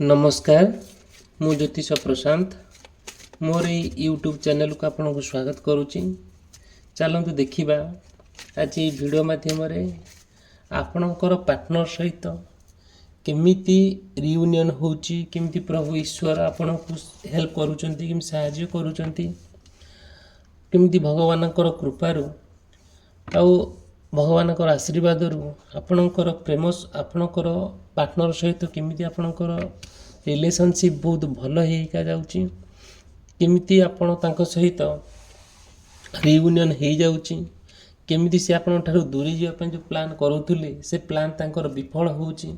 नमस्कार मु ज्योतिष प्रशांत मोर यूट्यूब चैनल को आपन को स्वागत करुच्ची। चलतु देखा आज वीडियो माध्यम आपणकर पार्टनर सहित केमिति रियूनियन होची, केमिति प्रभु ईश्वर आपन को हेल्प करूचंती, केमिति सहाय्य करूचंती, केमिति भगवानकर कृपारू आउ भगवानकर आशीर्वाद आपणकर प्रेम आपणकर पार्टनर सहित केमिति आपणकर रिलेशनशिप बहुत भल होइका जाउची, केमिति आपण तांको सहित रियूनियन हो जाउची, केमिति से आपण ठारू दूरी जीवा पे जो प्लान करूथुले से प्लान तांकर विफल होउची,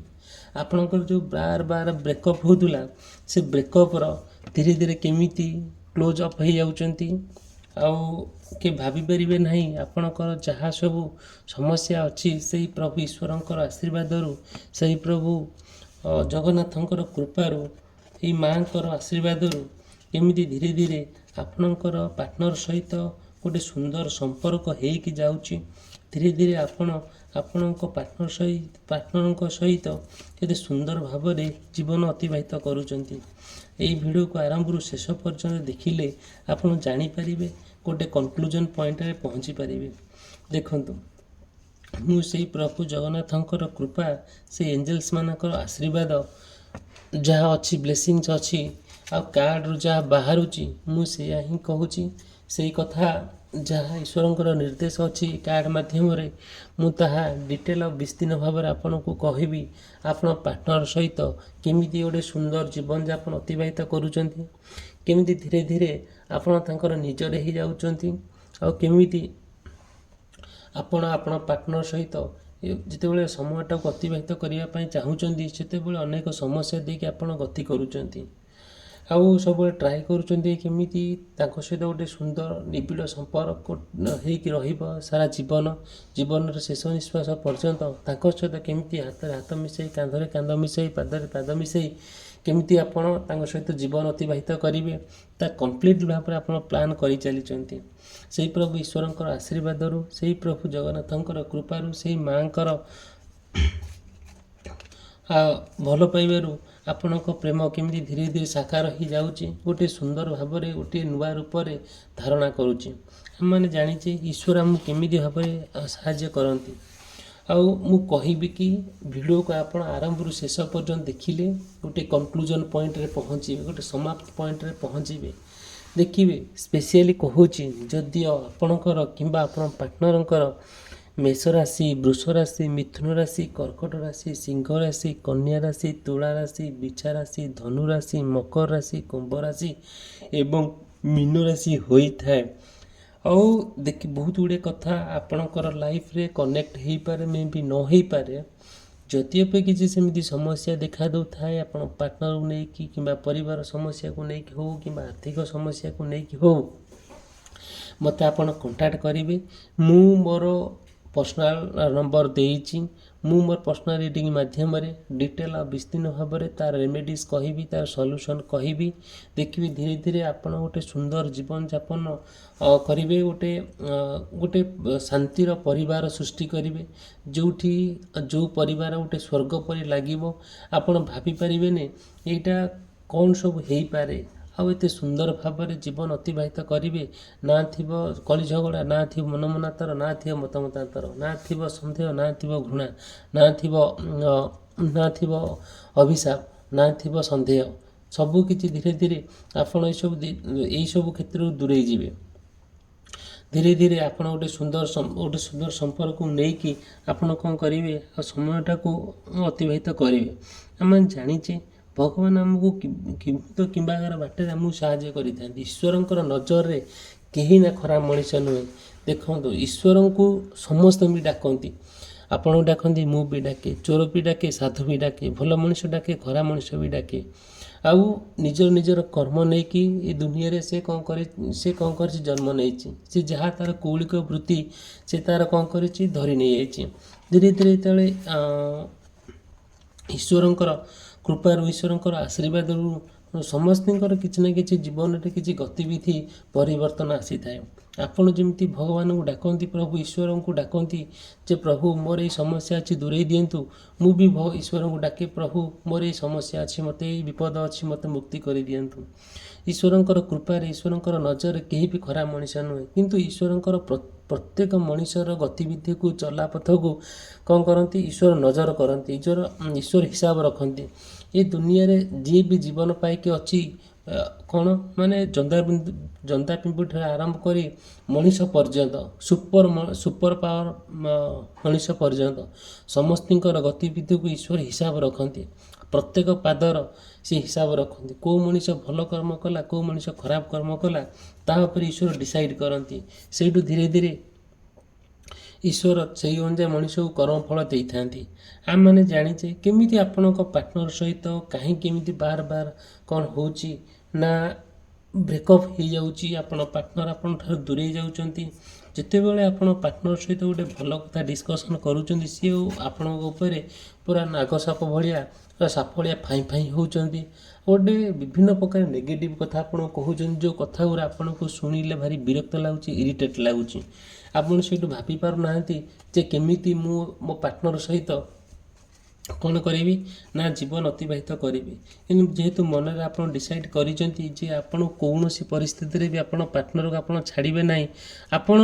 आपणकर जो बार बार ब्रेकअप होतुला से ब्रेकअप रो धीरे धीरे केमिति क्लोज अप हो जाउचंती। आउ के भाभी परिबे नहीं आपणकर जहाँ सब समस्या अच्छी से प्रभु ईश्वरंकर आशीर्वादरू से प्रभु जगन्नाथंकर कृपारू ये माँकर आशीर्वादरू केमिति धीरे धीरे आपणकर पार्टनर सहित गोटे सुंदर संपर्क होइकी जाउची। धीरे धीरे आपणक पार्टनर सहित केते सुंदर भाव में जीवन अतिबाहित करुचंती। यही वीडियो को आरंभ रू शेष पर्यंत देखिले आपन जानी परिबे, गोटे कंक्लूजन पॉइंट रे पहुंची परिबे। देखंतु मु सेही प्रभु जगन्नाथंकर कृपा से एंजल्स मानकर आशीर्वाद जहाँ अच्छी ब्लेसिंग्स अच्छी आ कार्ड रू जहाँ बाहरुची मु सेया ही कहूची, सेही कथा जहाँ ईश्वरंकर निर्देश अच्छी कार्ड माध्यम रे मु ताहा डिटेल विस्तीर्ण भाव में आपन को कहबी। आपन पार्टनर सहित केमिति गोटे सुंदर जीवन यापन अतिबाहित करूचंती, केमिति धीरे धीरे आपन तांकर निजरे ही जाउचंती, आ केमिति आपण आपण पार्टनर सहित जितेबाला समयटा को अतिबाहित करने चाहूँगी से अनेक समस्या देखिए आप गति करुँच आउ सब ट्राए करुँच सहित गोटे सुंदर निबिड़ संपर्क हो सारा जीवन शेष निश्वास पर्यंत सहित केमिति हाथ हाथ मिसई कांधरे कांध मिसई पादरे पाद मिसई केमिति आपण सहित जीवन अतिबाहित करेंगे ता कंप्लीट भाव में आप प्लान कर चली। से प्रभु ईश्वरंकर आशीर्वादरू से प्रभु जगन्नाथंकर कृपारू से माँकर भल पाइबारू आपणक प्रेम केमिति धीरे धीरे साकार हो जाउची, गोटे सुंदर भाव में गोटे नुआ रूप में धारणा करुच्ची। आम मैंने जानीचे ईश्वर आमको केमिति भाव में साहाय्य करती। आउ मु कहिबी कि वीडियो को आप आरंभ रू शेष पर्यंत देखिले गोटे कंक्लूजन पॉइंट रे पहुँचे, गोटे समाप्त पॉइंट रे पहुँचे देखिए। स्पेशली कहूँ जदि आपणकर किंबा आपण पार्टनरंकर मेष राशि, वृष राशि, मिथुन राशि, कर्कट राशि, सिंह राशि, कन्या राशि, तुला राशि, बिछा राशि, धनु राशि, मकर राशि, कुंभ राशि एवं मीन राशि होता है। आउ देखिए बहुत गुड़े कथा आपणकर लाइफ रे कनेक्ट हो पारे, मे भी न हो पारे। जदिओ किसी सेमती समस्या देखा दो थाए आप पार्टनर को लेकिन कि परिवार समस्या को लेकिन हो कि आर्थिक समस्या को लेकिन हो मत आप कांटेक्ट करेंगे। मु मोर पर्सनल नंबर देइछि, मु मोर पर्सनल रीडिंग माध्यम डिटेल विस्तीर्ण भाव में तार रेमेडीज कहबी, तार सॉल्यूशन कहबी। देखिए धीरे धीरे आप गोटे सुंदर जीवन यापन करेंगे, गोटे शांतिर परिवार सृष्टि करेंगे, जो परिवार गोटे स्वर्ग परि लगे। आपड़ भाभी पारे यहाँ कौन सब हो पारे आउ एते सुंदर भाव में जीवन अतिबाहित करेंगे। ना थी कली झगड़ा, ना थी मनमनातर, ना थी मतमतांतर, ना थी सन्देह, ना थी घृणा, ना थी अभिशाप, ना थी सन्देह, सबकि धीरे धीरे आपड़ यही सब क्षेत्र दूरे जीवे। धीरे धीरे आप गोटे सुंदर संपर्क को लेकिन आपड़ कौन करेंगे समयटा को अतिबाहित करेंगे। आम जानीचे भगवान आमको तो कि बाटे आमको साहाय्य करें। ईश्वरंकर नजर रे कहीं ना खराब मनीष नुहे। देखो ईश्वर को समस्त भी डाकती, आपन डाकती, मु भी डाके, चोर भी डाके, साधु भी डाके, भल मनीष डाके, खराब मनीष भी डाके। आउ निजर निजर कर्म नहीं कि ये दुनिया रे से कौन कर जन्म नहीं सी जहाँ तार कौलिक वृत्ति से तार कौन कर धरी नहीं जाइए। धीरे धीरे तेरे ईश्वरंकर कृपारू ईश्वरंकर आशीर्वाद समस्त किसी ना कि जीवन में किसी गतिविधि परिवर्तन आसी थाए। ଆପଣ ଯେମିତି ଭଗବାନଙ୍କୁ ଡାକନ୍ତି, ପ୍ରଭୁ ଈଶ୍ୱରଙ୍କୁ ଡାକନ୍ତି ଯେ ପ୍ରଭୁ ମୋର ଏଇ ସମସ୍ୟା ଅଛି ଦୂରେଇ ଦିଅନ୍ତୁ, ମୁଁ ବି ଈଶ୍ୱରଙ୍କୁ ଡାକେ ପ୍ରଭୁ ମୋର ଏଇ ସମସ୍ୟା ଅଛି, ମୋତେ ଏଇ ବିପଦ ଅଛି, ମୋତେ ମୁକ୍ତି କରିଦିଅନ୍ତୁ। ଈଶ୍ୱରଙ୍କର କୃପାରେ, ଈଶ୍ୱରଙ୍କର ନଜରରେ କେହି ବି ଖରାପ ମଣିଷ ନୁହେଁ, କିନ୍ତୁ ଈଶ୍ୱରଙ୍କର ପ୍ରତ୍ୟେକ ମଣିଷର ଗତିବିଧିକୁ, ଚଲାପଥକୁ କ'ଣ କରନ୍ତି? ଈଶ୍ୱର ନଜର କରନ୍ତି, ଈଶ୍ୱର ହିସାବ ରଖନ୍ତି। ଏ ଦୁନିଆରେ ଯିଏ ବି ଜୀବନ ପାଇକି ଅଛି କ'ଣ ମାନେ ଜନ୍ଦା ପିମ୍ପୁଡ଼ିଠାରୁ ଆରମ୍ଭ କରି ମଣିଷ ପର୍ଯ୍ୟନ୍ତ, ସୁପର ପାୱାର ମଣିଷ ପର୍ଯ୍ୟନ୍ତ ସମସ୍ତଙ୍କର ଗତିବିଧିକୁ ଈଶ୍ୱର ହିସାବ ରଖନ୍ତି। ପ୍ରତ୍ୟେକ ପାଦର ସେ ହିସାବ ରଖନ୍ତି। କେଉଁ ମଣିଷ ଭଲ କର୍ମ କଲା, କେଉଁ ମଣିଷ ଖରାପ କର୍ମ କଲା, ତା ଉପରେ ଈଶ୍ୱର ଡିସାଇଡ଼୍ କରନ୍ତି। ସେଇଠୁ ଧୀରେ ଧୀରେ ଈଶ୍ୱର ସେହି ଅନୁଯାୟୀ ମଣିଷକୁ କର୍ମଫଳ ଦେଇଥାନ୍ତି। ଆମେମାନେ ଜାଣିଛେ କେମିତି ଆପଣଙ୍କ ପାର୍ଟନର ସହିତ କାହିଁକି ଏମିତି ବାର କ'ଣ ହେଉଛି ନା ବ୍ରେକଅପ୍ ହେଇଯାଉଛି, ଆପଣ ପାର୍ଟନର ଆପଣଙ୍କଠାରୁ ଦୂରେଇ ଯାଉଛନ୍ତି। ଯେତେବେଳେ ଆପଣ ପାର୍ଟନର ସହିତ ଗୋଟେ ଭଲ କଥା ଡିସ୍କସନ୍ କରୁଛନ୍ତି, ସିଏ ଆପଣଙ୍କ ଉପରେ ପୁରା ନାଗସାପ ଭଳିଆ ସାପ ଭଳିଆ ଫାଇଁ ଫାଇଁ ହେଉଛନ୍ତି, ଗୋଟେ ବିଭିନ୍ନ ପ୍ରକାର ନେଗେଟିଭ୍ କଥା ଆପଣ କହୁଛନ୍ତି, ଯେଉଁ କଥା ଗୁଡ଼ା ଆପଣଙ୍କୁ ଶୁଣିଲେ ଭାରି ବିରକ୍ତ ଲାଗୁଛି, ଇରିଟେଟ୍ ଲାଗୁଛି। ଆପଣ ସେଇଠୁ ଭାବି ପାରୁନାହାନ୍ତି ଯେ କେମିତି ମୁଁ ମୋ ପାର୍ଟନର ସହିତ କ'ଣ କରିବି ନା ଜୀବନ ଅତିବାହିତ କରିବି। କିନ୍ତୁ ଯେହେତୁ ମନରେ ଆପଣ ଡିସାଇଡ଼୍ କରିଛନ୍ତି ଯେ ଆପଣ କୌଣସି ପରିସ୍ଥିତିରେ ବି ଆପଣ ପାର୍ଟନରକୁ ଆପଣ ଛାଡ଼ିବେ ନାହିଁ, ଆପଣ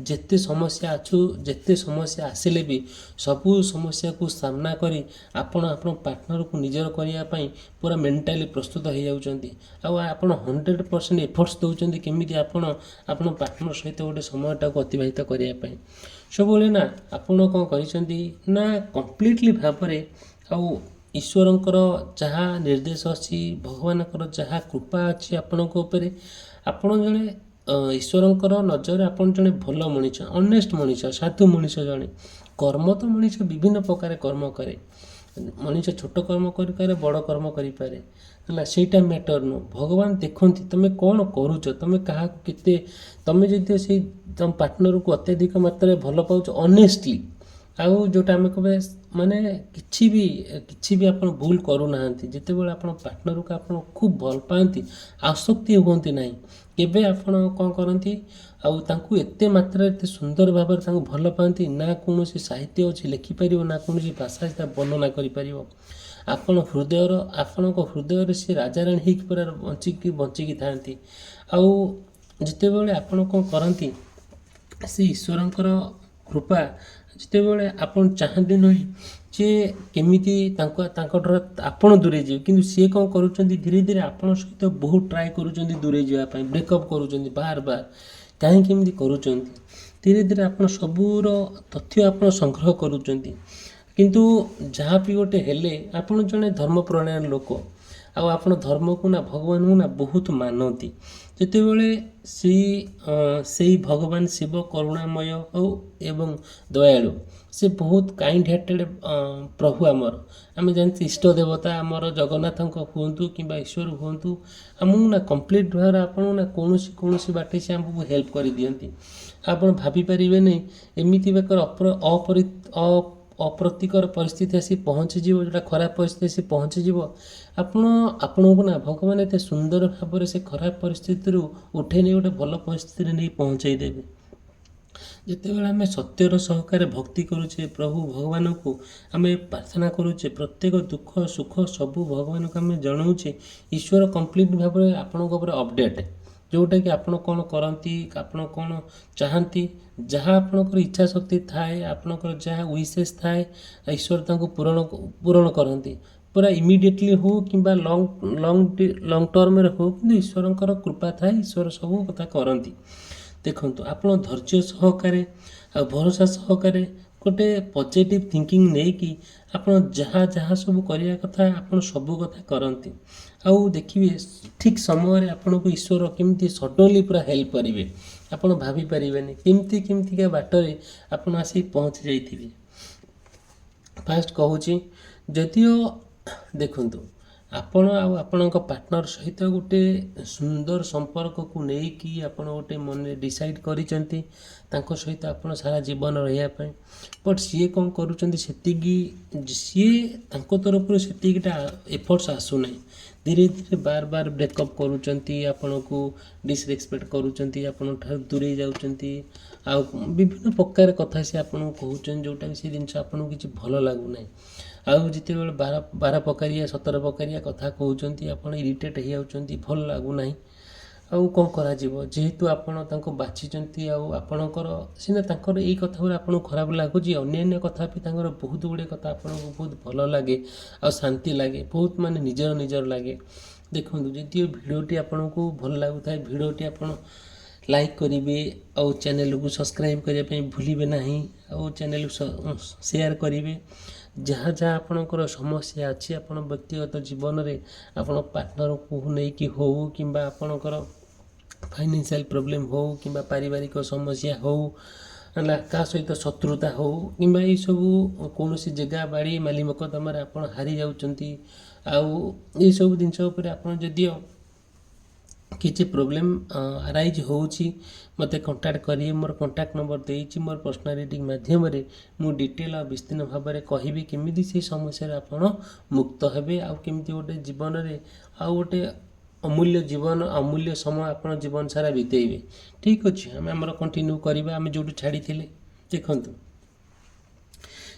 ଯେତେ ସମସ୍ୟା ଆସିଲେ ବି ସବୁ ସମସ୍ୟାକୁ ସାମ୍ନା କରି ଆପଣ ପାର୍ଟନରକୁ ନିଜର କରିବା ପାଇଁ ପୁରା ମେଣ୍ଟାଲି ପ୍ରସ୍ତୁତ ହେଇଯାଉଛନ୍ତି। ଆଉ ଆପଣ 100% ଏଫର୍ଟସ୍ ଦେଉଛନ୍ତି କେମିତି ଆପଣ ପାର୍ଟନର ସହିତ ଗୋଟେ ସମୟଟାକୁ ଅତିବାହିତ କରିବା ପାଇଁ। ସବୁବେଳେ ନା ଆପଣ କ'ଣ କରିଛନ୍ତି ନା କମ୍ପ୍ଲିଟଲି ଭାବରେ ଆଉ ଈଶ୍ୱରଙ୍କର ଯାହା ନିର୍ଦ୍ଦେଶ ଅଛି, ଭଗବାନଙ୍କର ଯାହା କୃପା ଅଛି ଆପଣଙ୍କ ଉପରେ, ଆପଣ ଜଣେ ଈଶ୍ୱରଙ୍କର ନଜରରେ ଆପଣ ଜଣେ ଭଲ ମଣିଷ, ଅନେଷ୍ଟ ମଣିଷ, ସାଧୁ ମଣିଷ ଜଣେ। କର୍ମ ତ ମଣିଷ ବିଭିନ୍ନ ପ୍ରକାର କର୍ମ କରେ, ମଣିଷ ଛୋଟ କର୍ମ କରିପାରେ, ବଡ଼ କର୍ମ କରିପାରେ, ହେଲା, ସେଇଟା ମ୍ୟାଟର ନୁହଁ। ଭଗବାନ ଦେଖନ୍ତି ତମେ କ'ଣ କରୁଛ, ତମେ କାହାକୁ କେତେ, ତମେ ଯଦି ସେଇ ତମ ପାର୍ଟନରକୁ ଅତ୍ୟଧିକ ମାତ୍ରାରେ ଭଲ ପାଉଛ ଅନେଷ୍ଟଲି, ଆଉ ଯେଉଁଟା ଆମେ କହିବା ମାନେ କିଛି ବି ଆପଣ ଭୁଲ କରୁନାହାନ୍ତି, ଯେତେବେଳେ ଆପଣ ପାର୍ଟନରକୁ ଆପଣ ଖୁବ୍ ଭଲ ପାଆନ୍ତି, ଆସକ୍ତି ହୁଅନ୍ତି ନାହିଁ କେବେ, ଆପଣ କ'ଣ କରନ୍ତି ଆଉ ତାଙ୍କୁ ଏତେ ମାତ୍ରାରେ ଏତେ ସୁନ୍ଦର ଭାବରେ ତାଙ୍କୁ ଭଲ ପାଆନ୍ତି, ନା କୌଣସି ସାହିତ୍ୟ ଅଛି ଲେଖିପାରିବ, ନା କୌଣସି ଭାଷା ତା ବର୍ଣ୍ଣନା କରିପାରିବ। ଆପଣଙ୍କ ହୃଦୟରେ ସେ ରାଜାରାଣୀ ହେଇକି ପୁରା ବଞ୍ଚିକି ଥାନ୍ତି। ଆଉ ଯେତେବେଳେ ଆପଣ କ'ଣ କରନ୍ତି, ସେ ଈଶ୍ୱରଙ୍କର କୃପା ଯେତେବେଳେ ଆପଣ ଚାହାନ୍ତି ନାହିଁ ଯେ କେମିତି ତାଙ୍କଠାରୁ ଆପଣ ଦୂରେଇ ଯିବେ, କିନ୍ତୁ ସିଏ କ'ଣ କରୁଛନ୍ତି, ଧୀରେ ଧୀରେ ଆପଣଙ୍କ ସହିତ ବହୁତ ଟ୍ରାଏ କରୁଛନ୍ତି ଦୂରେଇ ଯିବା ପାଇଁ, ବ୍ରେକଅପ୍ କରୁଛନ୍ତି ବାର କାହିଁକି ଏମିତି କରୁଛନ୍ତି। ଧୀରେ ଧୀରେ ଆପଣ ସବୁର ତଥ୍ୟ ଆପଣ ସଂଗ୍ରହ କରୁଛନ୍ତି, କିନ୍ତୁ ଯାହା ବି ଗୋଟେ ହେଲେ ଆପଣ ଜଣେ ଧର୍ମପରାୟଣ ଲୋକ, ଆଉ ଆପଣ ଧର୍ମକୁ ନା ଭଗବାନଙ୍କୁ ନା ବହୁତ ମାନନ୍ତି। ଯେତେବେଳେ ସେଇ ଭଗବାନ ଶିବ କରୁଣାମୟ ଏବଂ ଦୟାଳୁ, ସେ ବହୁତ କାଇଣ୍ଡ ହାର୍ଟେଡ଼ ପ୍ରଭୁ ଆମର। ଆମେ ଜାଣିଛୁ ଇଷ୍ଟ ଦେବତା ଆମର ଜଗନ୍ନାଥଙ୍କ ହୁଅନ୍ତୁ କିମ୍ବା ଈଶ୍ୱର ହୁଅନ୍ତୁ, ଆମକୁ ନା କମ୍ପ୍ଲିଟ୍ ଭାବରେ ଆପଣଙ୍କୁ ନା କୌଣସି ବାଟେ ସେ ଆମକୁ ହେଲ୍ପ କରିଦିଅନ୍ତି। ଆପଣ ଭାବିପାରିବେନି ଏମିତି ବେକାର ଅପ୍ରତିକର ପରିସ୍ଥିତି ଆସି ପହଞ୍ଚିଯିବ, ଯେଉଁଟା ଖରାପ ପରିସ୍ଥିତି ଆସି ପହଞ୍ଚିଯିବ, ଆପଣଙ୍କୁ ନା ଭଗବାନ ଏତେ ସୁନ୍ଦର ଭାବରେ ସେ ଖରାପ ପରିସ୍ଥିତିରୁ ଉଠେଇ ନେଇ ଗୋଟେ ଭଲ ପରିସ୍ଥିତିରେ ନେଇ ପହଞ୍ଚାଇ ଦେବେ। ଯେତେବେଳେ ଆମେ ସତ୍ୟର ସହକାରେ ଭକ୍ତି କରୁଛେ ପ୍ରଭୁ ଭଗବାନଙ୍କୁ, ଆମେ ପ୍ରାର୍ଥନା କରୁଛେ, ପ୍ରତ୍ୟେକ ଦୁଃଖ ସୁଖ ସବୁ ଭଗବାନଙ୍କୁ ଆମେ ଜଣାଉଛେ, ଈଶ୍ୱର କମ୍ପ୍ଲିଟ୍ ଭାବରେ ଆପଣଙ୍କ ଉପରେ ଅପଡ଼େଟ୍, ଯେଉଁଟାକି ଆପଣ କ'ଣ କରନ୍ତି, ଆପଣ କ'ଣ ଚାହାନ୍ତି, ଯାହା ଆପଣଙ୍କର ଇଚ୍ଛା ଶକ୍ତି ଥାଏ, ଆପଣଙ୍କର ଯାହା ୱିଶେସ୍ ଥାଏ, ଈଶ୍ୱର ତାଙ୍କୁ ପୂରଣ କରନ୍ତି, ପୁରା ଇମିଡ଼ିଏଟଲି ହଉ କିମ୍ବା ଲଙ୍ଗ ଟର୍ମରେ ହଉ, କିନ୍ତୁ ଈଶ୍ୱରଙ୍କର କୃପା ଥାଏ, ଈଶ୍ୱର ସବୁ କଥା କରନ୍ତି। ଦେଖନ୍ତୁ, ଆପଣ ଧୈର୍ଯ୍ୟ ସହକାରେ ଆଉ ଭରସା ସହକାରେ ଗୋଟେ ପଜିଟିଭ୍ ଥିଙ୍କିଂ ନେଇକି ଆପଣ ଯାହା ସବୁ କରିବା କଥା ଆପଣ ସବୁ କଥା କରନ୍ତି, ଆଉ ଦେଖିବେ ଠିକ୍ ସମୟରେ ଆପଣଙ୍କୁ ଈଶ୍ୱର କେମିତି ସଡନ୍ଲି ପୁରା ହେଲ୍ପ କରିବେ। ଆପଣ ଭାବିପାରିବେନି କେମିତିକା ବାଟରେ ଆପଣ ଆସି ପହଞ୍ଚି ଯାଇଥିବେ। ଫାଷ୍ଟ କହୁଛି, ଯଦିଓ ଦେଖନ୍ତୁ ଆପଣ ଆଉ ଆପଣଙ୍କ ପାର୍ଟନର ସହିତ ଗୋଟେ ସୁନ୍ଦର ସମ୍ପର୍କକୁ ନେଇକି ଆପଣ ଗୋଟେ ମନରେ ଡିସାଇଡ଼୍ କରିଛନ୍ତି ତାଙ୍କ ସହିତ ଆପଣ ସାରା ଜୀବନ ରହିବା ପାଇଁ। ବଟ୍ ସିଏ କ'ଣ କରୁଛନ୍ତି, ସେତିକି ସିଏ ତାଙ୍କ ତରଫରୁ ସେତିକିଟା ଏଫର୍ଟସ୍ ଆସୁନାହିଁ। ଧୀରେ ଧୀରେ ବାର ବାର ବ୍ରେକଅପ୍ କରୁଛନ୍ତି, ଆପଣଙ୍କୁ ଡିସରେସ୍ପେକ୍ଟ କରୁଛନ୍ତି, ଆପଣଙ୍କ ଠାରୁ ଦୂରେଇ ଯାଉଛନ୍ତି, ଆଉ ବିଭିନ୍ନ ପ୍ରକାର କଥା ସେ ଆପଣଙ୍କୁ କହୁଛନ୍ତି ଯେଉଁଟାକି ସେ ଜିନିଷ ଆପଣଙ୍କୁ କିଛି ଭଲ ଲାଗୁନାହିଁ। ଆଉ ଯେତେବେଳେ ବାର ପ୍ରକାରିଆ 17 ପ୍ରକାରିଆ କଥା କହୁଛନ୍ତି, ଆପଣ ଇରିଟେଟ୍ ହେଇଯାଉଛନ୍ତି, ଭଲ ଲାଗୁନାହିଁ। ଆଉ କ'ଣ କରାଯିବ, ଯେହେତୁ ଆପଣ ତାଙ୍କୁ ବାଛିଛନ୍ତି, ଆଉ ଆପଣଙ୍କର ସିନା ତାଙ୍କର ଏଇ କଥା ଗୁଡ଼ା ଆପଣଙ୍କୁ ଖରାପ ଲାଗୁଛି, ଅନ୍ୟାନ୍ୟ କଥା ବି ତାଙ୍କର ବହୁତ ଗୁଡ଼ିଏ କଥା ଆପଣଙ୍କୁ ବହୁତ ଭଲ ଲାଗେ ଆଉ ଶାନ୍ତି ଲାଗେ, ବହୁତ ମାନେ ନିଜର ନିଜର ଲାଗେ। ଦେଖନ୍ତୁ, ଯଦି ଭିଡ଼ିଓଟି ଆପଣଙ୍କୁ ଭଲ ଲାଗୁଥାଏ, ଭିଡ଼ିଓଟି ଆପଣ ଲାଇକ୍ କରିବେ, ଆଉ ଚ୍ୟାନେଲକୁ ସବସ୍କ୍ରାଇବ୍ କରିବା ପାଇଁ ଭୁଲିବେ ନାହିଁ, ଆଉ ଚ୍ୟାନେଲକୁ ସେୟାର କରିବେ। ଯାହା ଯାହା ଆପଣଙ୍କର ସମସ୍ୟା ଅଛି ଆପଣ ବ୍ୟକ୍ତିଗତ ଜୀବନରେ, ଆପଣ ପାର୍ଟନରକୁ ନେଇକି ହେଉ କିମ୍ବା ଆପଣଙ୍କର ଫାଇନାନ୍ସିଆଲ୍ ପ୍ରୋବ୍ଲେମ୍ ହେଉ କିମ୍ବା ପାରିବାରିକ ସମସ୍ୟା ହେଉ, ହେଲା କାହା ସହିତ ଶତ୍ରୁତା ହେଉ କିମ୍ବା ଏଇସବୁ କୌଣସି ଜାଗା ବାଡ଼ି ମାଲି ମକଦ୍ଦମାରେ ଆପଣ ହାରି ଯାଉଛନ୍ତି, ଆଉ ଏଇସବୁ ଜିନିଷ ଉପରେ ଆପଣ ଯଦିଓ କିଛି ପ୍ରୋବ୍ଲେମ୍ ଆରାଇଜ୍ ହେଉଛି, ମୋତେ କଣ୍ଟାକ୍ଟ କରିବେ। ମୋର କଣ୍ଟାକ୍ଟ ନମ୍ବର ଦେଇଛି, ମୋର ପର୍ସନାଲ୍ ରିଡ଼ିଂ ମାଧ୍ୟମରେ ମୁଁ ଡିଟେଲ୍ ଆଉ ବିସ୍ତୀର୍ଣ୍ଣ ଭାବରେ କହିବି କେମିତି ସେଇ ସମସ୍ୟାରେ ଆପଣ ମୁକ୍ତ ହେବେ, ଆଉ କେମିତି ଗୋଟେ ଜୀବନରେ ଆଉ ଗୋଟେ ଅମୂଲ୍ୟ ଜୀବନ, ଅମୂଲ୍ୟ ସମୟ ଆପଣ ଜୀବନ ସାରା ବିତେଇବେ। ଠିକ୍ ଅଛି, ଆମେ ଆମର କଣ୍ଟିନ୍ୟୁ କରିବା ଆମେ ଯେଉଁଠୁ ଛାଡ଼ିଥିଲେ। ଦେଖନ୍ତୁ,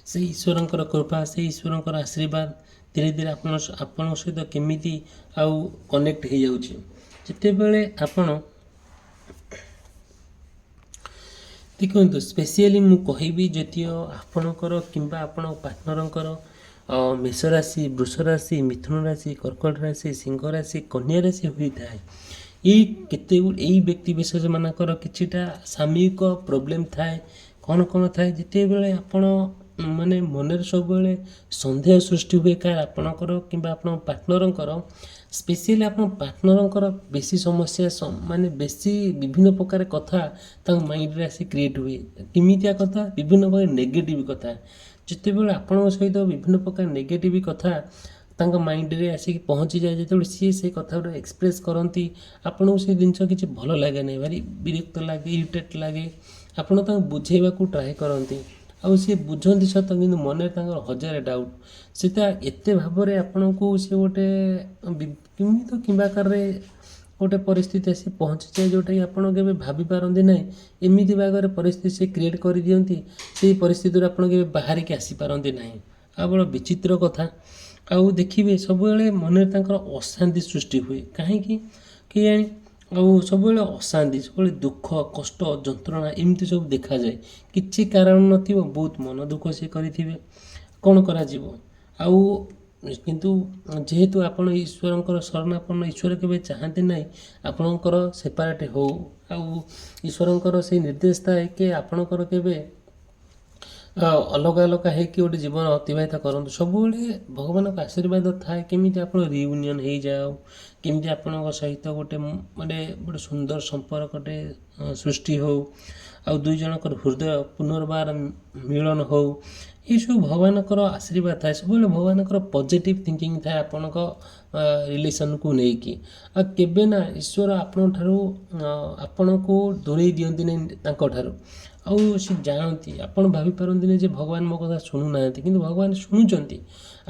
ସେଇ ଈଶ୍ୱରଙ୍କର କୃପା, ସେଇ ଈଶ୍ୱରଙ୍କର ଆଶୀର୍ବାଦ ଧୀରେ ଧୀରେ ଆପଣଙ୍କ ସହିତ କେମିତି ଆଉ କନେକ୍ଟ ହେଇଯାଉଛି। ଯେତେବେଳେ ଆପଣ ଦେଖନ୍ତୁ, ସ୍ପେସିଆଲି ମୁଁ କହିବି, ଯଦିଓ ଆପଣଙ୍କର କିମ୍ବା ଆପଣଙ୍କ ପାର୍ଟନରଙ୍କର ମେଷ ରାଶି, ବୃଷ ରାଶି, ମିଥୁନ ରାଶି, କର୍କଟ ରାଶି, ସିଂହ ରାଶି, କନ୍ୟା ରାଶି ହୋଇଥାଏ, ଏଇ ବ୍ୟକ୍ତି ବିଶେଷମାନଙ୍କର କିଛିଟା ସାମୟିକ ପ୍ରୋବ୍ଲେମ୍ ଥାଏ। କ'ଣ କ'ଣ ଥାଏ, ଯେତେବେଳେ ଆପଣ ମାନେ ମନରେ ସବୁବେଳେ ସନ୍ଦେହ ସୃଷ୍ଟି ହୁଏ କାହାର, ଆପଣଙ୍କର କିମ୍ବା ଆପଣଙ୍କ ପାର୍ଟନରଙ୍କର, ସ୍ପେସିଆଲି ଆପଣଙ୍କ ପାର୍ଟନରଙ୍କର ବେଶୀ ସମସ୍ୟା ମାନେ ବେଶୀ ବିଭିନ୍ନ ପ୍ରକାର କଥା ତାଙ୍କ ମାଇଣ୍ଡରେ ଆସି କ୍ରିଏଟ୍ ହୁଏ। କେମିତିଆ କଥା, ବିଭିନ୍ନ ପ୍ରକାର ନେଗେଟିଭ୍ କଥା। ଯେତେବେଳେ ଆପଣଙ୍କ ସହିତ ବିଭିନ୍ନ ପ୍ରକାର ନେଗେଟିଭ୍ କଥା ତାଙ୍କ ମାଇଣ୍ଡରେ ଆସିକି ପହଞ୍ଚିଯାଏ, ଯେତେବେଳେ ସିଏ ସେ କଥା ଗୁଡ଼ା ଏକ୍ସପ୍ରେସ୍ କରନ୍ତି, ଆପଣଙ୍କୁ ସେ ଜିନିଷ କିଛି ଭଲ ଲାଗେ ନାହିଁ, ଭାରି ବିରକ୍ତ ଲାଗେ, ଇରିଟେଟ୍ ଲାଗେ। ଆପଣ ତାଙ୍କୁ ବୁଝେଇବାକୁ ଟ୍ରାଏ କରନ୍ତି, ଆଉ ସିଏ ବୁଝନ୍ତି ସତ, କିନ୍ତୁ ମନରେ ତାଙ୍କର ହଜାରେ ଡାଉଟ୍। ସେଟା ଏତେ ଭାବରେ ଆପଣଙ୍କୁ ସେ ଗୋଟେ କେମିତି କିମ୍ବା ଆକାରରେ ଗୋଟେ ପରିସ୍ଥିତି ଆସି ପହଞ୍ଚିଯାଏ, ଯେଉଁଟାକି ଆପଣ କେବେ ଭାବିପାରନ୍ତି ନାହିଁ। ଏମିତି ଭାବରେ ପରିସ୍ଥିତି ସେ କ୍ରିଏଟ୍ କରିଦିଅନ୍ତି, ସେଇ ପରିସ୍ଥିତିରୁ ଆପଣ କେବେ ବାହାରିକି ଆସିପାରନ୍ତି ନାହିଁ। ଆଉ ବଡ଼ ବିଚିତ୍ର କଥା। ଆଉ ଦେଖିବେ, ସବୁବେଳେ ମନରେ ତାଙ୍କର ଅଶାନ୍ତି ସୃଷ୍ଟି ହୁଏ, କାହିଁକି କେଜାଣି। ଆଉ ସବୁବେଳେ ଅଶାନ୍ତି, ସବୁବେଳେ ଦୁଃଖ, କଷ୍ଟ, ଯନ୍ତ୍ରଣା ଏମିତି ସବୁ ଦେଖାଯାଏ। କିଛି କାରଣ ନଥିବ, ବହୁତ ମନ ଦୁଃଖ ସେ କରିଥିବେ। କ'ଣ କରାଯିବ? ଆଉ କିନ୍ତୁ ଯେହେତୁ ଆପଣ ଈଶ୍ୱରଙ୍କର ଶରଣାପନ୍ନ, ଈଶ୍ୱର କେବେ ଚାହାନ୍ତି ନାହିଁ ଆପଣଙ୍କର ସେପାରେଟ୍ ହେଉ, ଆଉ ଈଶ୍ୱରଙ୍କର ସେଇ ନିର୍ଦ୍ଦେଶ ଥାଏ କି ଆପଣଙ୍କର କେବେ ଅଲଗା ଅଲଗା ହେଇକି ଗୋଟେ ଜୀବନ ଅତିବାହିତ କରନ୍ତୁ। ସବୁବେଳେ ଭଗବାନଙ୍କ ଆଶୀର୍ବାଦ ଥାଏ କେମିତି ଆପଣ ରିୟୁନିୟନ୍ ହେଇଯାଉ, କେମିତି ଆପଣଙ୍କ ସହିତ ଗୋଟେ ଗୋଟେ ସୁନ୍ଦର ସମ୍ପର୍କଟେ ସୃଷ୍ଟି ହେଉ, ଆଉ ଦୁଇ ଜଣଙ୍କର ହୃଦୟ ପୁନର୍ବାର ମିଳନ ହେଉ। ଏଇସବୁ ଭଗବାନଙ୍କର ଆଶୀର୍ବାଦ ଥାଏ। ସବୁବେଳେ ଭଗବାନଙ୍କର ପଜିଟିଭ୍ ଥିଙ୍କିଂ ଥାଏ ଆପଣଙ୍କ ରିଲେସନ୍କୁ ନେଇକି। ଆଉ କେବେ ନା ଈଶ୍ୱର ଆପଣଙ୍କୁ ଦୂରେଇ ଦିଅନ୍ତି ନାହିଁ ତାଙ୍କଠାରୁ। ଆଉ ସେ ଜାଣନ୍ତି, ଆପଣ ଭାବିପାରନ୍ତିନି ଯେ ଭଗବାନ ମୋ କଥା ଶୁଣୁନାହାନ୍ତି, କିନ୍ତୁ ଭଗବାନ ଶୁଣୁଛନ୍ତି।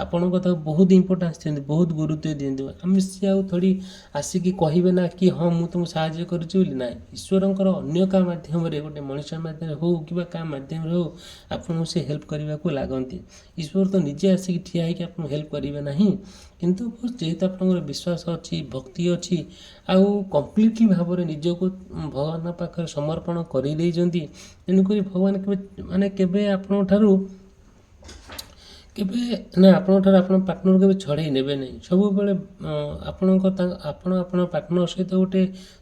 ଆପଣଙ୍କ କଥାକୁ ବହୁତ ଇମ୍ପୋର୍ଟାନ୍ସ ଦିଅନ୍ତି, ବହୁତ ଗୁରୁତ୍ୱ ଦିଅନ୍ତି। ଆମେ ସିଏ ଆଉ ଥୋଡ଼ି ଆସିକି କହିବେ ନା କି ହଁ ମୁଁ ତୁମକୁ ସାହାଯ୍ୟ କରୁଛି ବୋଲି। ନାହିଁ, ଈଶ୍ୱରଙ୍କର ଅନ୍ୟ କାହା ମାଧ୍ୟମରେ, ଗୋଟେ ମଣିଷ ମାଧ୍ୟମରେ ହେଉ କିମ୍ବା କାହା ମାଧ୍ୟମରେ ହେଉ, ଆପଣଙ୍କୁ ସେ ହେଲ୍ପ କରିବାକୁ ଲାଗନ୍ତି। ଈଶ୍ୱର ତ ନିଜେ ଆସିକି ଠିଆ ହେଇକି ଆପଣଙ୍କୁ ହେଲ୍ପ କରିବେ ନାହିଁ, କିନ୍ତୁ ଯେହେତୁ ଆପଣଙ୍କର ବିଶ୍ୱାସ ଅଛି, ଭକ୍ତି ଅଛି, ଆଉ କମ୍ପ୍ଲିଟଲି ଭାବରେ ନିଜକୁ ଭଗବାନଙ୍କ ପାଖରେ ସମର୍ପଣ କରିଦେଇଛନ୍ତି, ତେଣୁକରି ଭଗବାନ କେବେ ଆପଣଙ୍କ ଆପଣଙ୍କ ପାର୍ଟନର କେବେ ଛଡ଼େଇ ନେବେ ନାହିଁ। ସବୁବେଳେ ଆପଣ ଆପଣଙ୍କ ପାର୍ଟନର ସହିତ ଗୋଟେ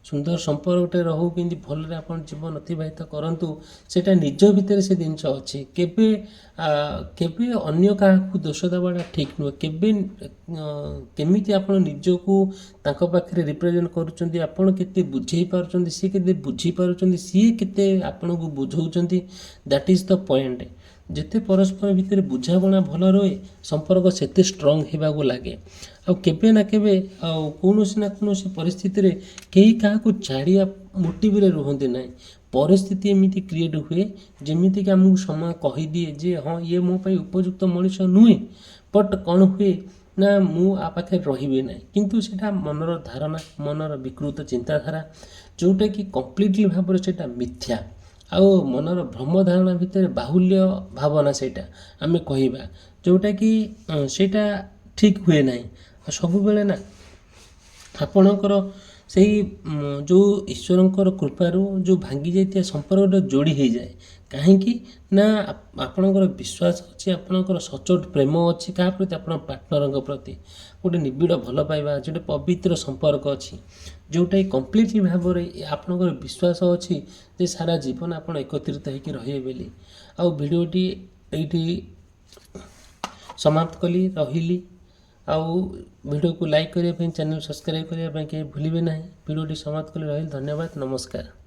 ସୁନ୍ଦର ସମ୍ପର୍କଟେ ରହୁ, କେମିତି ଭଲରେ ଆପଣ ଜୀବନ ଅତିବାହିତ କରନ୍ତୁ, ସେଇଟା ନିଜ ଭିତରେ ସେ ଜିନିଷ ଅଛି। କେବେ ଅନ୍ୟ କାହାକୁ ଦୋଷ ଦେବାଟା ଠିକ୍ ନୁହେଁ। କେମିତି ଆପଣ ନିଜକୁ ତାଙ୍କ ପାଖରେ ରିପ୍ରେଜେଣ୍ଟ କରୁଛନ୍ତି, ଆପଣ କେତେ ବୁଝେଇ ପାରୁଛନ୍ତି, ସିଏ କେତେ ବୁଝିପାରୁଛନ୍ତି, ସିଏ କେତେ ଆପଣଙ୍କୁ ବୁଝଉଛନ୍ତି, ଦ୍ୟାଟ୍ ଇଜ୍ ଦ ପଏଣ୍ଟ। ଯେତେ ପରସ୍ପର ଭିତରେ ବୁଝାବଣା ଭଲ ରହେ ସମ୍ପର୍କ ସେତେ ଷ୍ଟ୍ରଙ୍ଗ ହେବାକୁ ଲାଗେ। ଆଉ କେବେ ନା କେବେ ଆଉ କୌଣସି ନା କୌଣସି ପରିସ୍ଥିତିରେ କେହି କାହାକୁ ଛାଡ଼ିବା ମୋଟିଭରେ ରୁହନ୍ତି ନାହିଁ। ପରିସ୍ଥିତି ଏମିତି କ୍ରିଏଟ୍ ହୁଏ ଯେମିତିକି ଆମକୁ ସମୟ କହିଦିଏ ଯେ ହଁ ଇଏ ମୋ ପାଇଁ ଉପଯୁକ୍ତ ମଣିଷ ନୁହେଁ, ବଟ୍ କ'ଣ ହୁଏ ନା ମୁଁ ଆ ପାଖରେ ରହିବି ନାହିଁ। କିନ୍ତୁ ସେଇଟା ମନର ଧାରଣା, ମନର ବିକୃତ ଚିନ୍ତାଧାରା, ଯେଉଁଟାକି କମ୍ପ୍ଲିଟଲି ଭାବରେ ସେଇଟା ମିଥ୍ୟା। ଆଉ ମନର ଭ୍ରମ ଧାରଣା ଭିତରେ ବାହୁଲ୍ୟ ଭାବନା ସେଇଟା ଆମେ କହିବା, ଯେଉଁଟାକି ସେଇଟା ଠିକ୍ ହୁଏ ନାହିଁ। ଆଉ ସବୁବେଳେ ନା ଆପଣଙ୍କର ସେଇ ଯେଉଁ ଈଶ୍ୱରଙ୍କର କୃପାରୁ ଯେଉଁ ଭାଙ୍ଗି ଯାଇଥିବା ସମ୍ପର୍କଟା ଯୋଡ଼ି ହୋଇଯାଏ। କାହିଁକି ନା ଆପଣଙ୍କର ବିଶ୍ୱାସ ଅଛି, ଆପଣଙ୍କର ସଚୋଟ ପ୍ରେମ ଅଛି କାହା ପ୍ରତି, ଆପଣଙ୍କ ପାର୍ଟନରଙ୍କ ପ୍ରତି ଗୋଟେ ନିବିଡ଼ ଭଲ ପାଇବା ଅଛି, ଗୋଟେ ପବିତ୍ର ସମ୍ପର୍କ ଅଛି, ଯେଉଁଟାକି କମ୍ପ୍ଲିଟଲି ଭାବରେ ଆପଣଙ୍କର ବିଶ୍ୱାସ ଅଛି ଯେ ସାରା ଜୀବନ ଆପଣ ଏକତ୍ରିତ ହୋଇକି ରହିବେ ବୋଲି। ଆଉ ଭିଡ଼ିଓଟି ଏଇଠି ସମାପ୍ତ କଲି, ରହିଲି। ଆଉ ଭିଡ଼ିଓକୁ ଲାଇକ୍ କରିବା ପାଇଁ, ଚ୍ୟାନେଲ୍ ସବସ୍କ୍ରାଇବ୍ କରିବା ପାଇଁ କେହି ଭୁଲିବେ ନାହିଁ। ଭିଡ଼ିଓଟି ସମାପ୍ତ କଲି, ରହିଲି। ଧନ୍ୟବାଦ, ନମସ୍କାର।